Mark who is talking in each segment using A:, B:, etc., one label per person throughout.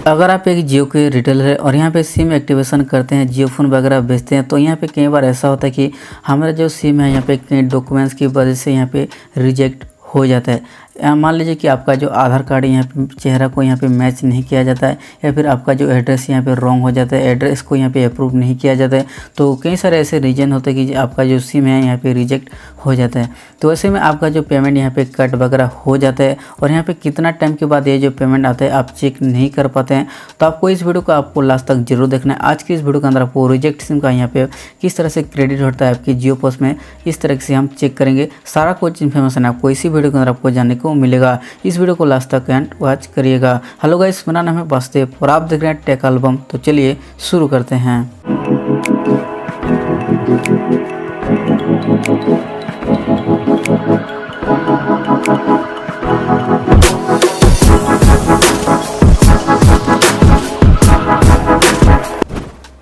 A: अगर आप एक जियो के रिटेलर है और यहाँ पे सिम एक्टिवेशन करते हैं, जियो फ़ोन वगैरह बेचते हैं, तो यहाँ पे कई बार ऐसा होता है कि हमारा जो सिम है यहाँ पे कई डॉक्यूमेंट्स की वजह से यहाँ पे रिजेक्ट हो जाता है। मान लीजिए कि आपका जो आधार कार्ड यहाँ पे चेहरा को यहाँ पे मैच नहीं किया जाता है, या फिर आपका जो एड्रेस यहाँ पे रॉन्ग हो जाता है, एड्रेस को यहाँ पे अप्रूव नहीं किया जाता है। तो कई सारे ऐसे रीज़न होते हैं कि आपका जो सिम है यहाँ पे रिजेक्ट हो जाता है। तो ऐसे में आपका जो पेमेंट यहाँ पे कट वगैरह हो जाता है और यहाँ पे कितना टाइम के बाद ये जो पेमेंट आता है आप चेक नहीं कर पाते हैं। तो आपको इस वीडियो को आपको लास्ट तक जरूर देखना है। आज की इस वीडियो के अंदर आपको रिजेक्ट सिम का यहाँ पे किस तरह से क्रेडिट होता है आपकी जियो पोस में, इस तरह से हम चेक करेंगे। सारा कुछ इन्फॉर्मेशन आपको इसी वीडियो के अंदर आपको जानने को मिलेगा। इस वीडियो को लास्ट तक एंड वॉच करिएगा। हेलो गाइस, मेरा नाम है वासुदेव और आप देख रहे हैं टेक एल्बम। तो चलिए शुरू करते हैं।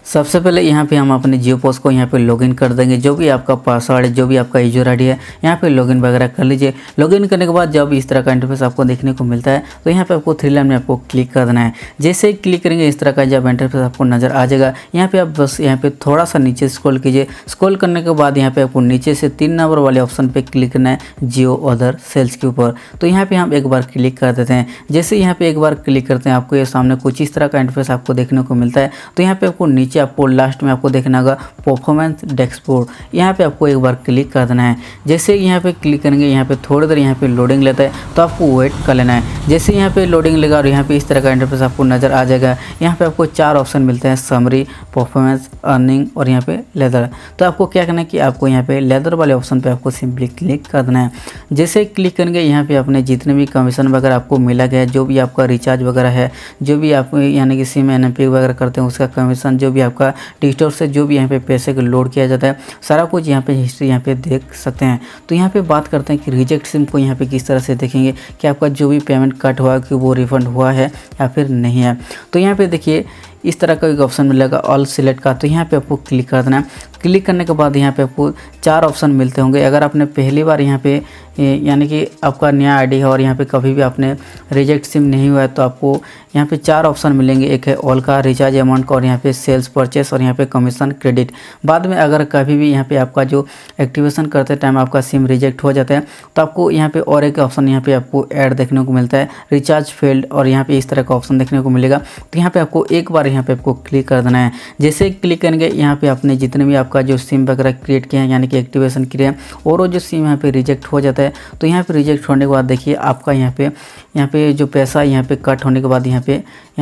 A: सबसे पहले यहाँ पे हम अपने जियो पोस को यहाँ पे लॉगिन कर देंगे। जो भी आपका पासवर्ड है, जो भी आपका यूजर आईडी है, यहाँ पे लॉगिन वगैरह कर लीजिए। लॉगिन करने के बाद जब इस तरह का इंटरफेस आपको देखने को मिलता है तो यहाँ पे आपको थ्री लाइन में आपको क्लिक कर देना है। जैसे ही क्लिक करेंगे इस तरह का जब इंटरफेस आपको नजर आ जाएगा, यहाँ पे आप बस यहाँ पे थोड़ा सा नीचे स्क्रॉल कीजिए। स्क्रॉल करने के बाद यहाँ पे आपको नीचे से 3 नंबर वाले ऑप्शन पे क्लिक करना है, जियो अदर सेल्स के ऊपर। तो यहाँ पे हम एक बार क्लिक कर देते हैं। जैसे यहाँ पे एक बार क्लिक करते हैं आपको ये सामने कुछ इस तरह का इंटरफेस आपको देखने को मिलता है। तो यहाँ पे आपको नीचे आपको लास्ट में आपको देखना होगा परफॉर्मेंस डैशबोर्ड, यहाँ पे आपको एक बार क्लिक कर देना है। जैसे यहाँ पे क्लिक करेंगे यहाँ पे थोड़ी देर यहाँ पे लोडिंग लेता है, तो आपको वेट कर लेना है। जैसे यहाँ पे लोडिंग लेगा और यहाँ पे इस तरह का इंटरफेस आपको नजर आ जाएगा। यहाँ पे आपको 4 ऑप्शन मिलते हैं, समरी, परफॉर्मेंस, अर्निंग और यहाँ पे लेदर। तो आपको क्या करना है कि आपको यहाँ पे लेदर वाले ऑप्शन पे आपको सिंपली क्लिक कर देना है। जैसे क्लिक करेंगे यहाँ पे अपने जितने भी कमीशन वगैरह आपको मिला गया है, जो भी आपका रिचार्ज वगैरह है, जो भी आप यानी कि सिम NMP वगैरह करते हैं उसका कमीशन, जो भी आपका डिजिटल से जो भी यहाँ पे पैसे को लोड किया जाता है, सारा कुछ यहाँ पे हिस्ट्री यहाँ पे देख सकते हैं। तो यहाँ पे बात करते हैं कि रिजेक्ट सिम को यहाँ पे किस तरह से देखेंगे कि आपका जो भी पेमेंट कट हुआ कि वो रिफंड हुआ है या फिर नहीं है। तो यहाँ पे देखिए इस तरह का एक ऑप्शन मिलेगा ऑल सिलेक्ट का, तो यहाँ पे आपको क्लिक कर देना है। क्लिक करने के बाद यहाँ पे आपको 4 ऑप्शन मिलते होंगे। अगर आपने पहली बार यहाँ पे यानी कि आपका नया आईडी है और यहाँ पे कभी भी आपने रिजेक्ट सिम नहीं हुआ है, तो आपको यहाँ पे 4 ऑप्शन मिलेंगे। एक है ऑल का, रिचार्ज अमाउंट का, और यहाँ पे सेल्स परचेस, और यहाँ पे कमीशन क्रेडिट। बाद में अगर कभी भी यहाँ पे आपका जो एक्टिवेशन करते टाइम आपका सिम रिजेक्ट हो जाता है, तो आपको यहाँ पे और एक ऑप्शन यहाँ पे आपको ऐड देखने को मिलता है, रिचार्ज फेल्ड, और यहाँ पे इस तरह का ऑप्शन देखने को मिलेगा। तो यहाँ पे आपको एक बार यहाँ पे आपको क्लिक कर देना है। जैसे क्लिक करेंगे यहाँ पे आपने जितने भी आपका जो सिम वगैरह क्रिएट किए हैं यानी कि एक्टिवेशन किए हैं, और वो जो सिम यहाँ पे रिजेक्ट हो जाता है, तो यहाँ पे रिजेक्ट होने के बाद देखिए आपका यहाँ पे जो पैसा यहाँ पे कट होने के बाद यहाँ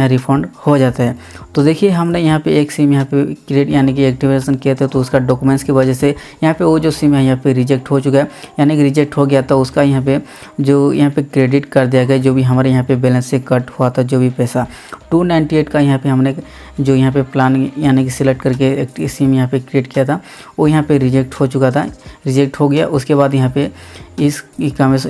A: रिफंड हो जाता है। तो देखिए हमने यहाँ पे एक सिम यहाँ पे क्रिएट यानी कि एक्टिवेशन किया था, तो उसका डॉक्यूमेंट्स की वजह से यहाँ पे वो जो सिम है यहाँ पे रिजेक्ट हो चुका है, यानी कि रिजेक्ट हो गया था। उसका यहाँ पे जो यहाँ पे क्रेडिट कर दिया गया, जो भी हमारे यहाँ पे बैलेंस से कट हुआ था जो भी पैसा 298 का यहाँ पे हमने जो यहाँ पे प्लान यानी कि सिलेक्ट करके एक सिम यहाँ पे क्रिएट किया था, वो यहाँ पे रिजेक्ट हो चुका था, रिजेक्ट हो गया। उसके बाद यहाँ पे इस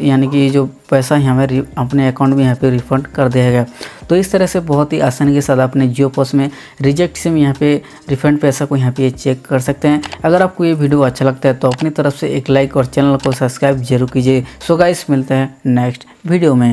A: यानी कि जो पैसा हमें अपने अकाउंट में यहाँ पे रिफंड कर दिया गया। तो इस तरह से बहुत ही आसानी के साथ अपने जियो पोस में रिजेक्ट सिम यहाँ पे रिफंड पैसा को यहाँ पे चेक कर सकते हैं। अगर आपको ये वीडियो अच्छा लगता है तो अपनी तरफ से एक लाइक और चैनल को सब्सक्राइब जरूर कीजिए। सो गाइस, मिलते हैं नेक्स्ट वीडियो में।